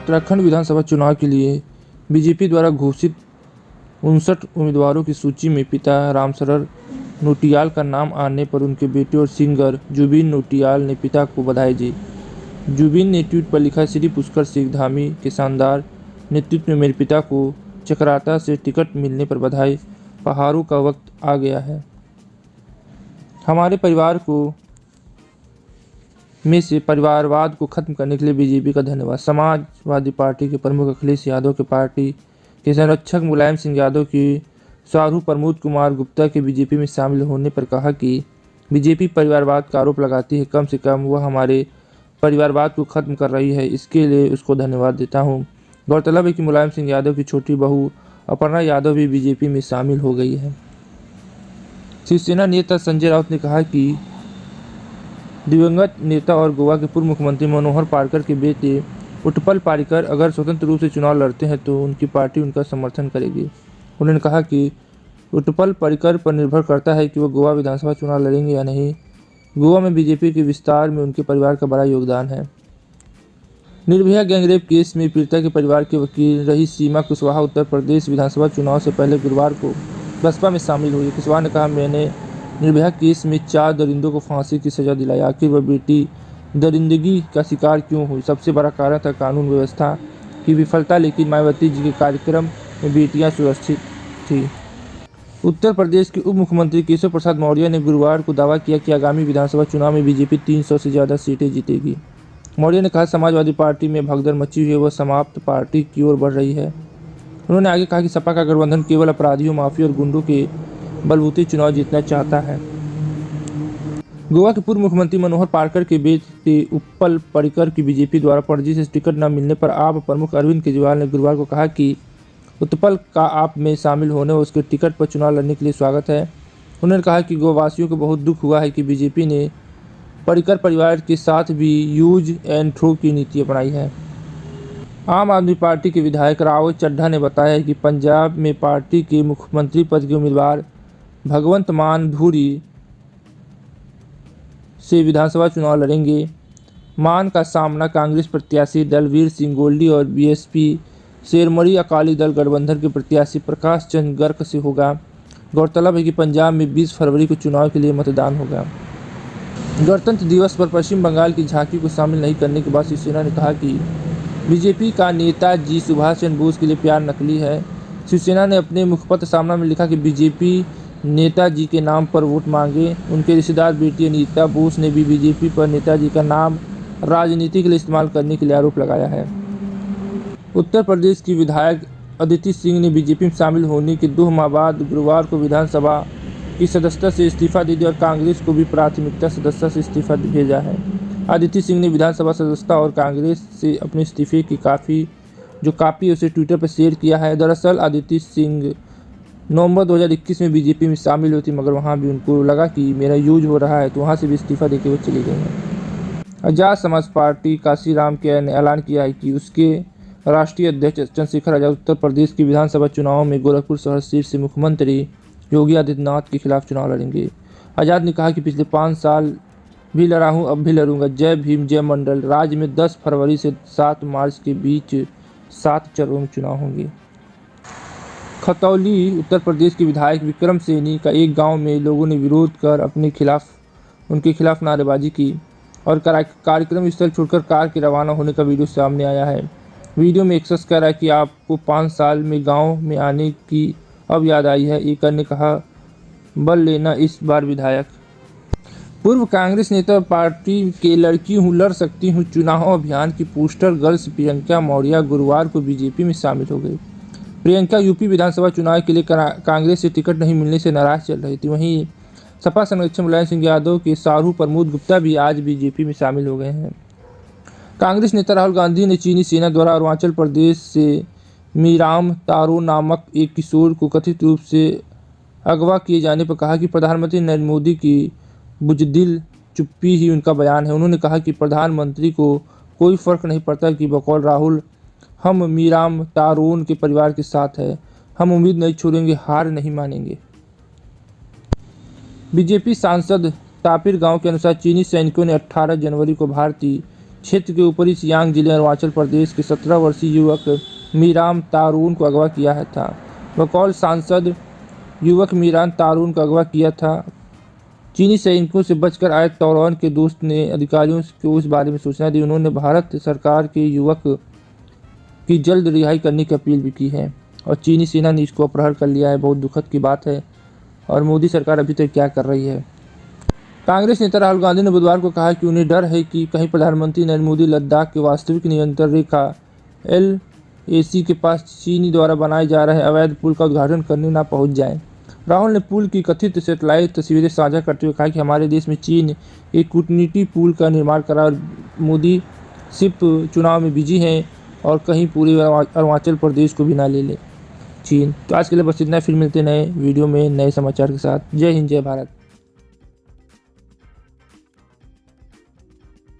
उत्तराखंड विधानसभा चुनाव के लिए बीजेपी द्वारा घोषित 59 उम्मीदवारों की सूची में पिता रामशरण नौटियाल का नाम आने पर उनके बेटे और सिंगर जुबिन नौटियाल ने पिता को बधाई दी। जुबिन ने ट्वीट पर लिखा, श्री पुष्कर सिंह धामी के शानदार नेतृत्व में मेरे पिता को चकराता से टिकट मिलने पर बधाई। पहाड़ों का वक्त आ गया है। हमारे परिवार को में से परिवारवाद को खत्म करने के लिए बीजेपी का धन्यवाद। समाजवादी पार्टी के प्रमुख अखिलेश यादव के पार्टी के संरक्षक मुलायम सिंह यादव की स्वारू प्रमोद कुमार गुप्ता के बीजेपी में शामिल होने पर कहा कि बीजेपी परिवारवाद का आरोप लगाती है, कम से कम वह हमारे परिवारवाद को खत्म कर रही है, इसके लिए उसको धन्यवाद देता हूं। गौरतलब है कि मुलायम सिंह यादव की छोटी बहू अपर्णा यादव भी बीजेपी में शामिल हो गई है। शिवसेना नेता संजय राउत ने कहा कि दिवंगत नेता और गोवा के पूर्व मुख्यमंत्री मनोहर पार्कर के बेटे उत्पल पार्कर अगर स्वतंत्र रूप से चुनाव लड़ते हैं तो उनकी पार्टी उनका समर्थन करेगी। उन्होंने कहा कि उत्पल पार्कर पर निर्भर करता है कि वो गोवा विधानसभा चुनाव लड़ेंगे या नहीं। गोवा में बीजेपी के विस्तार में उनके परिवार का बड़ा योगदान है। निर्भया गैंगरेप केस में पीड़िता के परिवार की वकील रही सीमा कुशवाहा उत्तर प्रदेश विधानसभा चुनाव से पहले गुरुवार को बसपा में शामिल हुई। कुशवाहा ने कहा, मैंने निर्भया केस में 4 दरिंदों को फांसी की सजा दिलाई। आखिर वह बेटी दरिंदगी का शिकार क्यों हुई? सबसे बड़ा कारण था कानून व्यवस्था की विफलता, लेकिन मायावती जी के कार्यक्रम में बेटियां सुरक्षित थी। उत्तर प्रदेश के उप मुख्यमंत्री केशव प्रसाद मौर्य ने गुरुवार को दावा किया कि आगामी विधानसभा चुनाव में बीजेपी 300 से ज़्यादा सीटें जीतेगी। मौर्य ने कहा, समाजवादी पार्टी में भगदड़ मची हुई है, वह समाप्त पार्टी की ओर बढ़ रही है। उन्होंने आगे कहा कि सपा का गठबंधन केवल अपराधियों, माफिया और गुंडों के बलबूते चुनाव जीतना चाहता है। गोवा के पूर्व मुख्यमंत्री मनोहर पार्कर के बेटे उत्पल पार्कर की बीजेपी द्वारा फर्जी से टिकट न मिलने पर आप प्रमुख अरविंद केजरीवाल ने गुरुवार को कहा कि उत्पल का आप में शामिल होने और उसके टिकट पर चुनाव लड़ने के लिए स्वागत है। उन्होंने कहा कि गोवावासियों को बहुत दुख हुआ है कि बीजेपी ने पार्कर परिवार के साथ भी यूज एंड थ्रो की नीति अपनाई है। आम आदमी पार्टी के विधायक राव चड्ढा ने बताया कि पंजाब में पार्टी के मुख्यमंत्री पद के उम्मीदवार भगवंत मान धूरी से विधानसभा चुनाव लड़ेंगे। मान का सामना कांग्रेस प्रत्याशी दलवीर सिंह गोल्डी और बीएसपी शेरमरी अकाली दल गठबंधन के प्रत्याशी प्रकाश चंद गर्ग से होगा। गौरतलब है कि पंजाब में 20 फरवरी को चुनाव के लिए मतदान होगा। गणतंत्र दिवस पर पश्चिम बंगाल की झांकी को शामिल नहीं करने के बाद शिवसेना ने कहा कि बीजेपी का नेताजी सुभाष चंद्र बोस के लिए प्यार नकली है। शिवसेना ने अपने मुखपत्र सामना में लिखा कि बीजेपी नेताजी के नाम पर वोट मांगे। उनके रिश्तेदार बेटी अनीता बोस ने भी बीजेपी पर नेताजी का नाम राजनीति के लिए इस्तेमाल करने के लिए आरोप लगाया है। उत्तर प्रदेश की विधायक अदिति सिंह ने बीजेपी में शामिल होने के 2 माह बाद गुरुवार को विधानसभा की सदस्यता से इस्तीफा दे दिया और कांग्रेस को भी प्राथमिकता सदस्यता से इस्तीफा भेजा है। अदिति सिंह ने विधानसभा सदस्यता और कांग्रेस से अपने इस्तीफे की कापी उसे ट्विटर पर शेयर किया है। दरअसल अदिति सिंह नवंबर 2021 में बीजेपी में शामिल हुई थी, मगर वहां भी उनको लगा कि मेरा यूज हो रहा है, तो वहां से भी इस्तीफा देकर वो चली गई हैं। आजाद समाज पार्टी काशीराम के ने ऐलान किया है कि उसके राष्ट्रीय अध्यक्ष चंद्रशेखर आजाद उत्तर प्रदेश की विधानसभा चुनाव में गोरखपुर शहर सीट से मुख्यमंत्री योगी आदित्यनाथ के खिलाफ चुनाव लड़ेंगे। आजाद ने कहा कि पिछले 5 साल भी लड़ा हूँ, अब भी लड़ूंगा। जय भीम जय मंडल। राज्य में 10 फरवरी से 7 मार्च के बीच 7 चरणों में चुनाव होंगे। खतौली उत्तर प्रदेश के विधायक विक्रम सैनी का एक गांव में लोगों ने विरोध कर उनके खिलाफ नारेबाजी की और कार्यक्रम स्थल छोड़कर कार के रवाना होने का वीडियो सामने आया है। वीडियो में एक शख्स कह रहा है कि आपको 5 साल में गांव में आने की अब याद आई है। एक ने कहा, बल लेना इस बार विधायक। पूर्व कांग्रेस नेता पार्टी के लड़की हूँ लड़ सकती हूँ चुनाव अभियान की पोस्टर गर्ल्स प्रियंका मौर्य गुरुवार को बीजेपी में शामिल हो गई। प्रियंका यूपी विधानसभा चुनाव के लिए कांग्रेस से टिकट नहीं मिलने से नाराज चल रही थी। वहीं सपा संरक्षक मुलायम सिंह यादव के सारू प्रमोद गुप्ता भी आज बीजेपी में शामिल हो गए हैं। कांग्रेस नेता राहुल गांधी ने चीनी सेना द्वारा अरुणाचल प्रदेश से मीराम तारो नामक एक किशोर को कथित रूप से अगवा किए जाने पर कहा कि प्रधानमंत्री नरेंद्र मोदी की बुजदिल चुप्पी ही उनका बयान है। उन्होंने कहा कि प्रधानमंत्री को कोई फर्क नहीं पड़ता कि बकौल राहुल हम मीराम तारोन के परिवार के साथ है। हम उम्मीद नहीं छोड़ेंगे, हार नहीं मानेंगे। बीजेपी सांसद तापिर गांव के अनुसार चीनी सैनिकों ने 18 जनवरी को भारतीय क्षेत्र के ऊपरी सियांग जिले अरुणाचल प्रदेश के 17 वर्षीय युवक मीराम तारून को अगवा किया था। बकौल सांसद युवक मीराम तारून को अगवा किया था। चीनी सैनिकों से बचकर आए तौरान के दोस्त ने अधिकारियों को इस बारे में सूचना दी। उन्होंने भारत सरकार के युवक की जल्द रिहाई करने की अपील भी की है और चीनी सेना ने इसको अपहरण कर लिया है। बहुत दुखद की बात है। और मोदी सरकार अभी तक क्या कर रही है। कांग्रेस नेता राहुल गांधी ने बुधवार को कहा कि उन्हें डर है कि कहीं प्रधानमंत्री नरेंद्र मोदी लद्दाख के वास्तविक नियंत्रण रेखा LAC के पास चीनी द्वारा बनाए जा रहे अवैध पुल का उद्घाटन करने न पहुंच जाएं। राहुल ने पुल की कथित सैटेलाइट तस्वीरें साझा करते हुए कहा कि हमारे देश में चीन एक कूटनीति पुल का निर्माण करा और मोदी सिर्फ चुनाव में बिजी हैं और कहीं पूरे अरुणाचल प्रदेश को भी ना ले ले चीन। तो आज के लिए बस इतना, फिर मिलते नए वीडियो में नए समाचार के साथ। जय हिंद, जय भारत।